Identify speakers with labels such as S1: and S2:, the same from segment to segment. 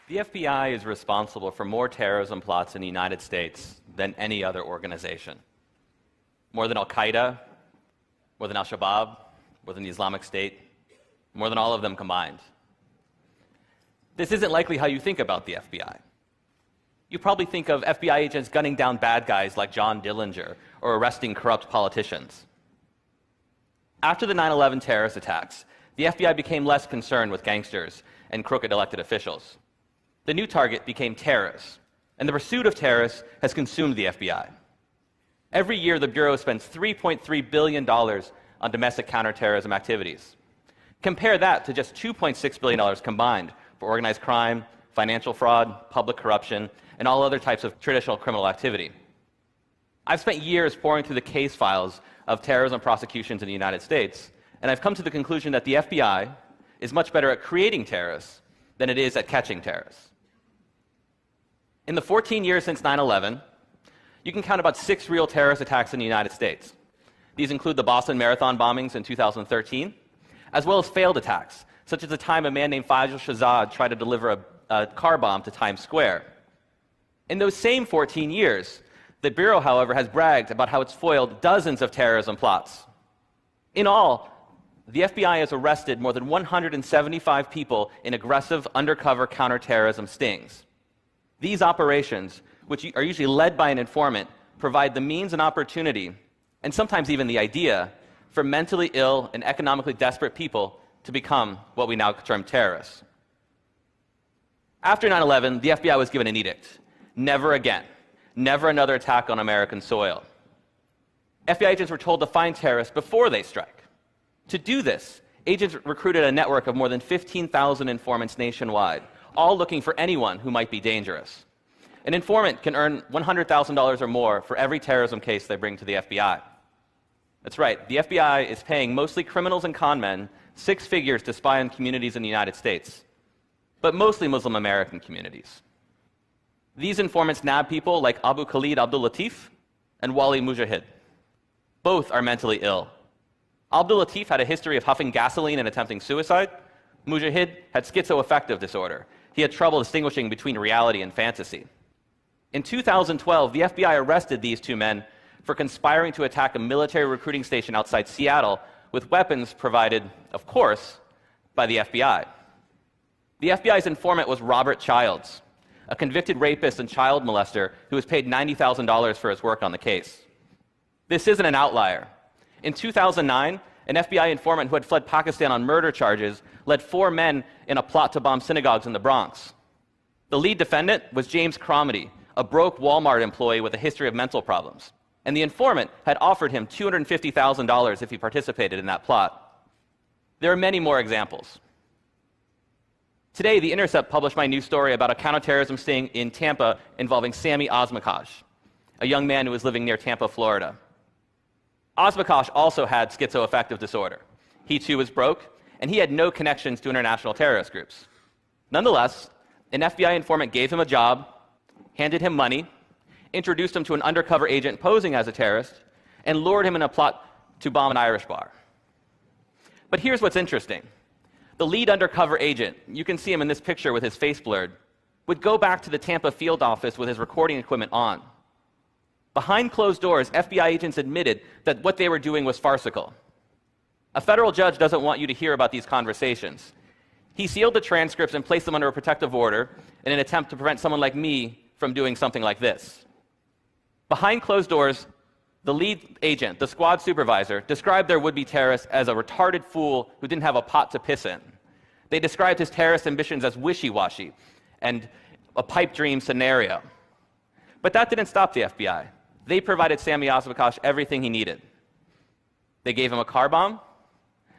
S1: The FBI is responsible for more terrorism plots in the United States than any other organization. More than Al-Qaeda, more than Al-Shabaab, more than the Islamic State, more than all of them combined. This isn't likely how you think about the FBI. You probably think of FBI agents gunning down bad guys like John Dillinger or arresting corrupt politicians. After the 9/11 terrorist attacks, the FBI became less concerned with gangsters and crooked elected officials. The new target became terrorists, and the pursuit of terrorists has consumed the FBI. Every year, the Bureau spends $3.3 billion on domestic counterterrorism activities. Compare that to just $2.6 billion combined for organized crime, financial fraud, public corruption, and all other types of traditional criminal activity. I've spent years poring through the case files of terrorism prosecutions in the United States, and I've come to the conclusion that the FBI is much better at creating terrorists than it is at catching terrorists. In the 14 years since 9/11, you can count about 6 real terrorist attacks in the United States. These include the Boston Marathon bombings in 2013, as well as failed attacks, such as the time a man named Fajr Shahzad tried to deliver a car bomb to Times Square. In those same 14 years, the Bureau, however, has bragged about how it's foiled dozens of terrorism plots. In all, the FBI has arrested more than 175 people in aggressive undercover counterterrorism stings. These operations, which are usually led by an informant, provide the means and opportunity, and sometimes even the idea, for mentally ill and economically desperate people to become what we now term terrorists. After 9/11, the FBI was given an edict. Never again. Never another attack on American soil. FBI agents were told to find terrorists before they strike. To do this, agents recruited a network of more than 15,000 informants nationwide, all looking for anyone who might be dangerous. An informant can earn $100,000 or more for every terrorism case they bring to the FBI. That's right, the FBI is paying mostly criminals and con men 6 figures to spy on communities in the United States, but mostly Muslim American communities. These informants nab people like Abu Khalid Abdul Latif and Wali Mujahid. Both are mentally ill. Abdul Latif had a history of huffing gasoline and attempting suicide. Mujahid had schizoaffective disorder. He had trouble distinguishing between reality and fantasy. In 2012, the FBI arrested these 2 men for conspiring to attack a military recruiting station outside Seattle with weapons provided, of course, by the FBI. The FBI's informant was Robert Childs, a convicted rapist and child molester who was paid $90,000 for his work on the case. This isn't an outlier. In 2009, an FBI informant who had fled Pakistan on murder charges led 4 men in a plot to bomb synagogues in the Bronx. The lead defendant was James Cromedy, a broke Walmart employee with a history of mental problems, and the informant had offered him $250,000 if he participated in that plot. There are many more examples. Today, The Intercept published my new story about a counterterrorism sting in Tampa involving Sami Osmakash, a young man who was living near Tampa, Florida. Osmakash also had schizoaffective disorder. He too was broke, and he had no connections to international terrorist groups. Nonetheless, an FBI informant gave him a job, handed him money, introduced him to an undercover agent posing as a terrorist, and lured him in a plot to bomb an Irish bar. But here's what's interesting. The lead undercover agent, you can see him in this picture with his face blurred, would go back to the Tampa field office with his recording equipment on. Behind closed doors, FBI agents admitted that what they were doing was farcical. A federal judge doesn't want you to hear about these conversations. He sealed the transcripts and placed them under a protective order in an attempt to prevent someone like me from doing something like this. Behind closed doors, the lead agent, the squad supervisor, described their would-be terrorist as a retarded fool who didn't have a pot to piss in. They described his terrorist ambitions as wishy-washy and a pipe dream scenario. But that didn't stop the FBI. They provided Sami Osmakash everything he needed. They gave him a car bomb.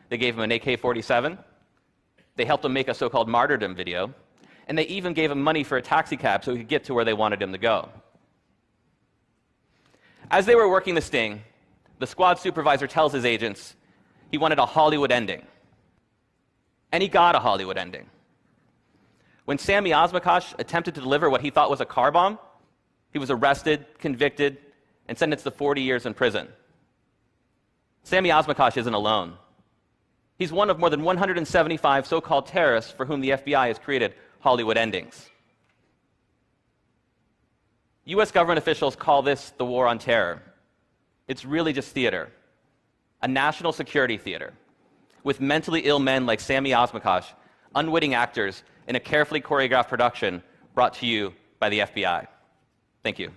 S1: They gave him an AK-47. They helped him make a so-called martyrdom video. And they even gave him money for a taxi cab so he could get to where they wanted him to go. As they were working the sting, the squad supervisor tells his agents he wanted a Hollywood ending. And he got a Hollywood ending. When Sami Osmakash attempted to deliver what he thought was a car bomb, he was arrested, convicted, and sentenced to 40 years in prison. Sami Osmakash isn't alone. He's one of more than 175 so-called terrorists for whom the FBI has created Hollywood endings. US government officials call this the war on terror. It's really just theater, a national security theater, with mentally ill men like Sammy Osmakash, unwitting actors in a carefully choreographed production brought to you by the FBI. Thank you.